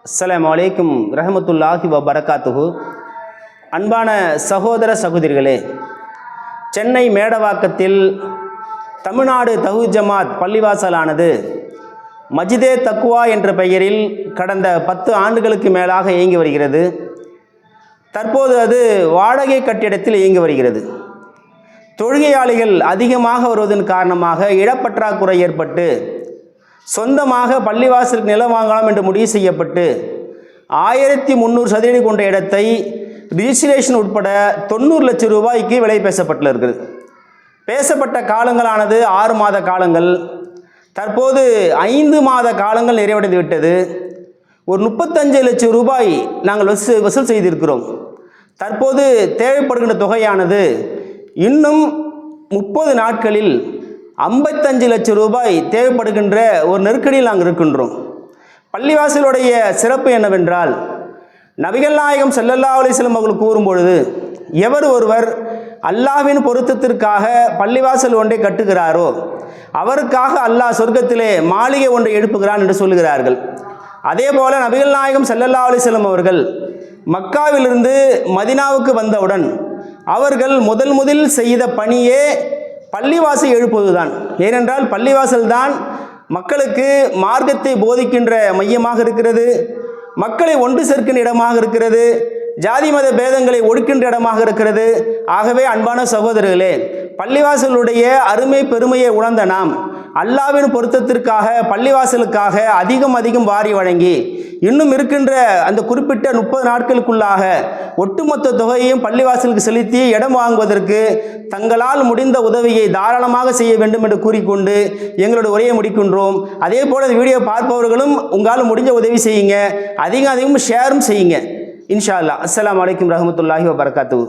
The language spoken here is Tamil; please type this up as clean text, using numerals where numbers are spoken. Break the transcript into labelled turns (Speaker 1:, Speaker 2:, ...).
Speaker 1: அஸ்ஸலாமு அலைக்கும் ரஹமத்துல்லாஹி வபரகாத்துஹு. அன்பான சகோதர சகோதரிகளே, சென்னை மேடவாக்கத்தில் தமிழ்நாடு தௌஹீத் ஜமாத் பள்ளிவாசலானது மஜ்தே தக்வா என்ற பெயரில் கடந்த 10 ஆண்டுகளுக்கு மேலாக இயங்கி வருகிறது. தற்போது அது வாடகை கட்டிடத்தில் இயங்கி வருகிறது. தொழுகையாளிகள் அதிகமாக வருவதன் காரணமாக இடப்பற்றாக்குறை ஏற்பட்டு சொந்தமாக பள்ளிவாசலுக்கு நிலம் வாங்கலாம் என்று முடிவு செய்யப்பட்டு 1300 சதுரடி கொண்ட இடத்தை ரிஜிஸ்ட்ரேஷன் உட்பட 90 லட்சம் ரூபாய்க்கு விலை பேசப்பட்டிருக்கிறது. பேசப்பட்ட காலங்களானது 6 மாத காலங்கள். தற்போது 5 மாத காலங்கள் நிறைவடைந்து விட்டது. ஒரு 35 லட்சம் ரூபாய் நாங்கள் வசூல் செய்திருக்கிறோம். தற்போது தேவைப்படுகின்ற தொகையானது இன்னும் 30 நாட்களில் 55 லட்சம் ரூபாய் தேவைப்படுகின்ற ஒரு நெருக்கடியில் நாங்கள் இருக்கின்றோம். பள்ளிவாசலுடைய சிறப்பு என்னவென்றால், நபிகள் நாயகம் ஸல்லல்லாஹு அலைஹி வஸல்லம் அவர்கள் கூறும்பொழுது, எவர் ஒருவர் அல்லாஹ்வின் பொருத்தத்திற்காக பள்ளிவாசல் ஒன்றை கட்டுகிறாரோ அவருக்காக அல்லாஹ் சொர்க்கத்திலே மாளிகை ஒன்றை எழுப்புகிறான் என்று சொல்லுகிறார்கள். அதே போல நபிகள் நாயகம் ஸல்லல்லாஹு அலைஹி வஸல்லம் அவர்கள் மக்காவிலிருந்து மதினாவுக்கு வந்தவுடன் அவர்கள் முதலில் செய்த பணியே பள்ளிவாசல் எழுப்புவதுதான். ஏனென்றால் பள்ளிவாசல் தான் மக்களுக்கு மார்க்கத்தை போதிக்கின்ற மையமாக இருக்கிறது, மக்களை ஒன்று சேர்க்கின்ற இடமாக இருக்கிறது, ஜாதி மத பேதங்களை ஒடுக்கின்ற இடமாக இருக்கிறது. ஆகவே அன்பான சகோதரர்களே, பள்ளிவாசலுடைய அருமை பெருமையை உணர்ந்த நாம் அல்லாஹ்வின் பொருத்தத்திற்காக பள்ளிவாசலுக்காக அதிகம் வாரி வழங்கி இன்னும் இருக்கின்ற அந்த குறிப்பிட்ட 30 நாட்களுக்குள்ளாக ஒட்டுமொத்த தொகையையும் பள்ளிவாசலுக்கு செலுத்தி இடம் வாங்குவதற்கு தங்களால் முடிந்த உதவியை தாராளமாக செய்ய வேண்டும் என்று கூறிக்கொண்டு எங்களுடைய உரையை முடிக்கின்றோம். அதே போல இந்த வீடியோ பார்ப்பவர்களும் உங்களால் முடிஞ்ச உதவி செய்யுங்க, அதிகம் ஷேரும் செய்யுங்க. இன்ஷா அல்லாஹ். அஸ்ஸலாமு அலைக்கும் ரஹமத்துல்லாஹி வபரகாத்துஹு.